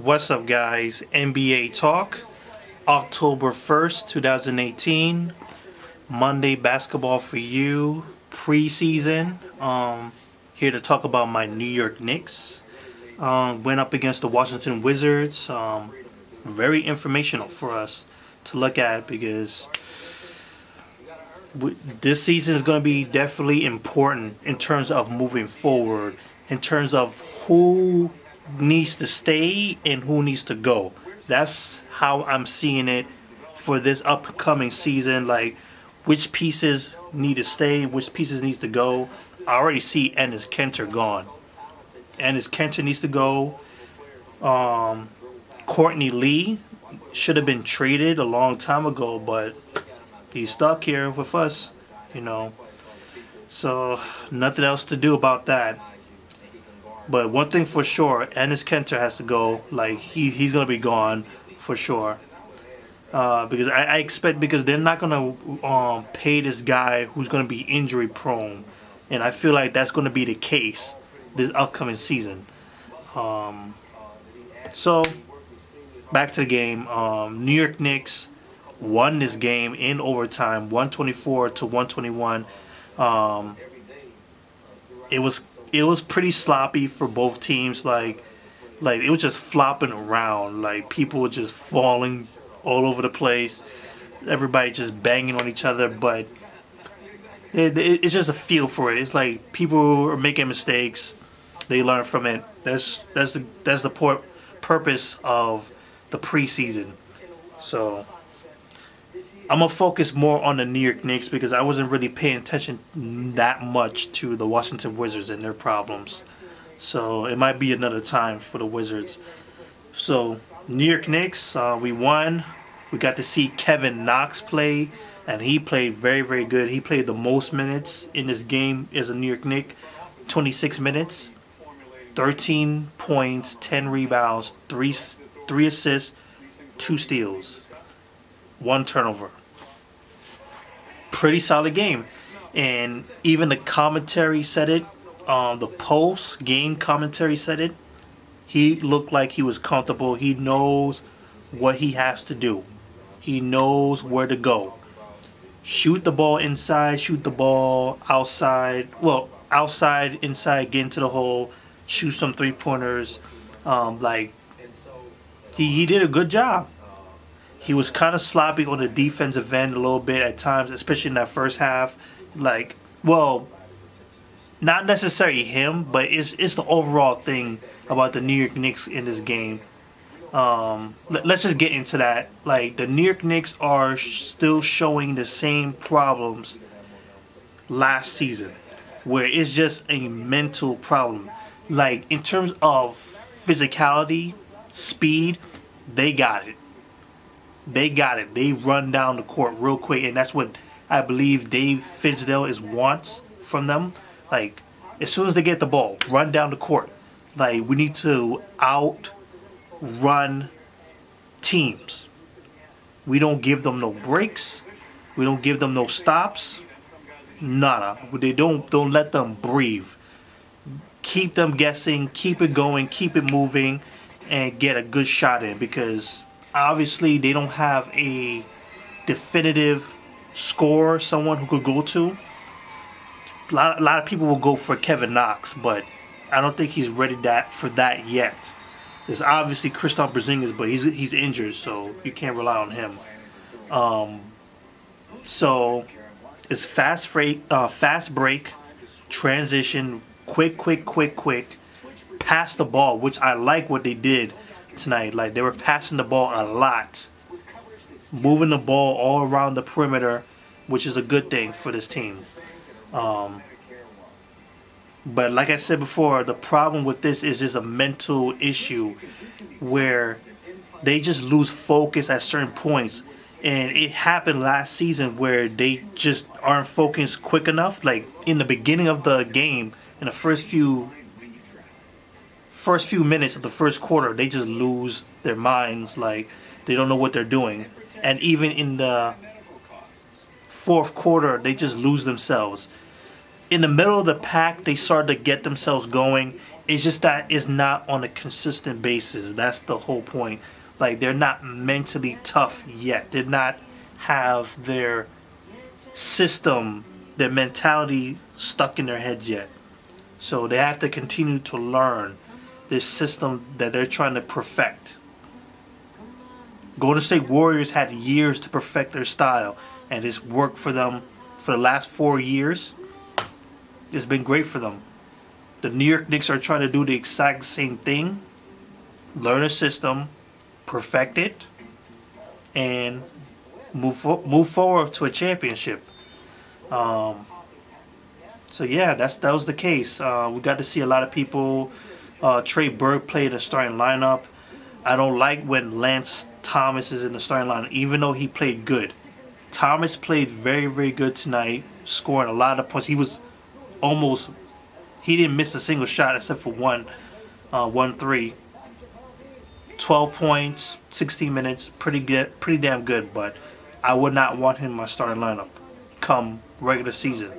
What's up, guys? NBA Talk, October 1st, 2018. Monday basketball for you, preseason. Here to talk about my New York Knicks. Went up against the Washington Wizards. Very informational for us to look at because this season is going to be definitely important in terms of moving forward, in terms of who needs to stay and who needs to go. That's how I'm seeing it for this upcoming season. Like, which pieces need to stay, which pieces needs to go. I already see Ennis Kenter gone. Ennis Kenter needs to go. Courtney Lee should have been traded a long time ago, but he's stuck here with us, you know. So nothing else to do about that. But one thing for sure, Ennis Kenter has to go. Like he's gonna be gone for sure. Because I expect because they're not gonna pay this guy who's gonna be injury prone, and I feel like that's gonna be the case this upcoming season. So back to the game. New York Knicks won this game in overtime, 124 to 121. It was pretty sloppy for both teams. Like it was just flopping around. Like people were just falling all over the place. Everybody just banging on each other. But it's just a feel for it. It's like people are making mistakes. They learn from it. That's the purpose of the preseason. So I'm gonna focus more on the New York Knicks because I wasn't really paying attention that much to the Washington Wizards and their problems. So it might be another time for the Wizards. So New York Knicks, we won. We got to see Kevin Knox play, and he played very, very good. He played the most minutes in this game as a New York Knick, 26 minutes, 13 points, 10 rebounds, three assists, 2 steals, 1 turnover. Pretty solid game. And even the commentary said it. The post-game commentary said it. He looked like he was comfortable. He knows what he has to do. He knows where to go. Shoot the ball inside, shoot the ball outside. Well, outside, inside, get into the hole, shoot some three-pointers. He did a good job. He was kind of sloppy on the defensive end a little bit at times, especially in that first half. Not necessarily him, but it's the overall thing about the New York Knicks in this game. Let's just get into that. Like, the New York Knicks are still showing the same problems last season, where it's just a mental problem. Like, in terms of physicality, speed, they got it. They run down the court real quick, and that's what I believe Dave Fizdale wants from them. Like, as soon as they get the ball, run down the court. Like, we need to outrun teams. We don't give them no breaks. We don't give them no stops. Nada. They don't let them breathe. Keep them guessing. Keep it going. Keep it moving, and get a good shot in because obviously they don't have a definitive scorer, someone who could go to. A lot of people will go for Kevin Knox, but I don't think he's ready for that yet. There's obviously Kristaps Porzingis, but he's injured, so you can't rely on him. So it's fast break, transition, quick, pass the ball, which I like what they did tonight. Like, they were passing the ball a lot, moving the ball all around the perimeter, which is a good thing for this team. But like I said before, the problem with this is just a mental issue where they just lose focus at certain points. And it happened last season where they just aren't focused quick enough. Like, in the beginning of the game, in the first few minutes of the first quarter, they just lose their minds. Like, they don't know what they're doing. And even in the fourth quarter, they just lose themselves. In the middle of the pack, they started to get themselves going, It's just that it's not on a consistent basis. That's the whole point. Like, they're not mentally tough yet. They not have their system, their mentality stuck in their heads yet. So they have to continue to learn this system that they're trying to perfect. Golden State Warriors had years to perfect their style, and it's worked for them for the last 4 years. It's been great for them. The New York Knicks are trying to do the exact same thing. Learn a system, perfect it, and move forward to a championship. So yeah, that was the case. We got to see a lot of people. Trey Burke played a starting lineup. I don't like when Lance Thomas is in the starting lineup, even though he played good. Thomas played very, very good tonight, scoring a lot of points. He didn't miss a single shot except for one 3. 12 points, 16 minutes, pretty good, pretty damn good. But I would not want him in my starting lineup come regular season.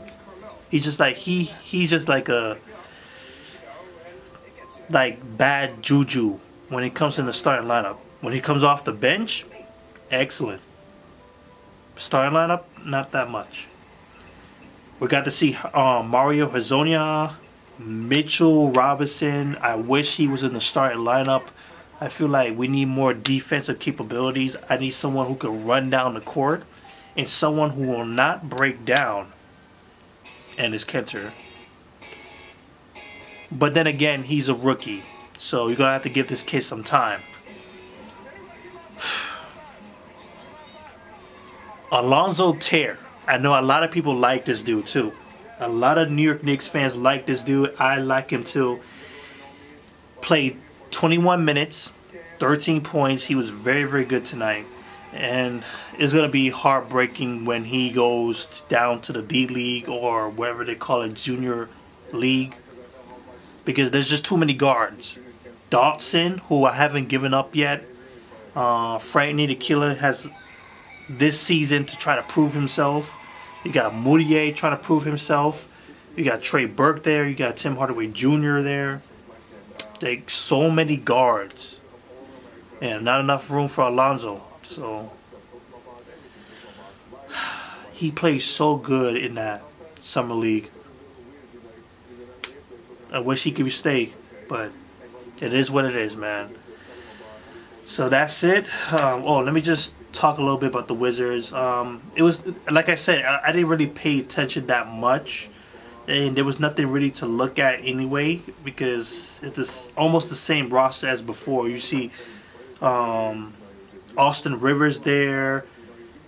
He's just like a bad juju when he comes in the starting lineup. When he comes off the bench, excellent. Starting lineup, not that much. We got to see Mario Hezonja, Mitchell Robinson. I wish he was in the starting lineup. I feel like we need more defensive capabilities. I need someone who can run down the court and someone who will not break down. And is Kenter. But then again, he's a rookie. So you're going to have to give this kid some time. Alonzo Tear. I know a lot of people like this dude too. A lot of New York Knicks fans like this dude. I like him too. Played 21 minutes, 13 points. He was very, very good tonight. And it's going to be heartbreaking when he goes down to the D League or whatever they call it, Junior League. Because there's just too many guards. Dotson, who I haven't given up yet. Frank Ntilikina has this season to try to prove himself. You got Moutier trying to prove himself. You got Trey Burke there. You got Tim Hardaway Jr. there. Like, so many guards. And not enough room for Alonzo. So he plays so good in that summer league. I wish he could stay, but it is what it is, man. So that's it. Let me just talk a little bit about the Wizards. It was, like I said, I didn't really pay attention that much, and there was nothing really to look at anyway because it's almost the same roster as before. You see Austin Rivers there,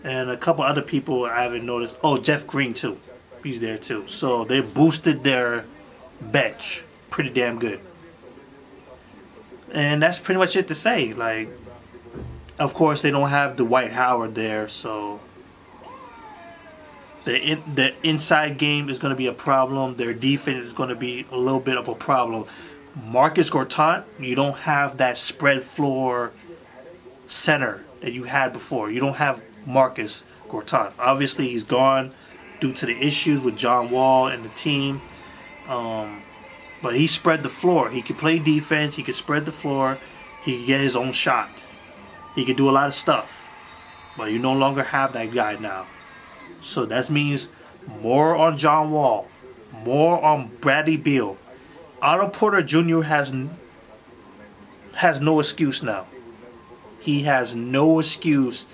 and a couple other people I haven't noticed. Oh, Jeff Green too. He's there too. So they boosted their bench pretty damn good. And that's pretty much it to say. Like, of course, they don't have Dwight Howard there, so the inside game is going to be a problem. Their defense is going to be a little bit of a problem. Marcus Gortat, you don't have that spread floor center that you had before. You don't have Marcus Gortat. Obviously, he's gone due to the issues with John Wall and the team. But he spread the floor. He could play defense. He could spread the floor. He could get his own shot. He could do a lot of stuff. But you no longer have that guy now. So that means more on John Wall. More on Bradley Beal. Otto Porter Jr. has no excuse now. He has no excuse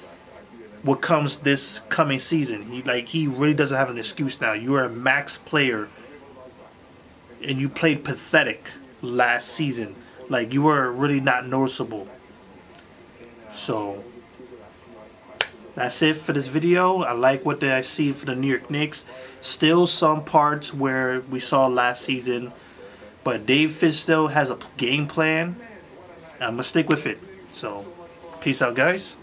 what comes this coming season. He really doesn't have an excuse now. You're a max player. And you played pathetic last season. Like, you were really not noticeable. So that's it for this video. I like what I see for the New York Knicks. Still some parts where we saw last season. But Dave Fizdale has a game plan. I'm going to stick with it. So, peace out, guys.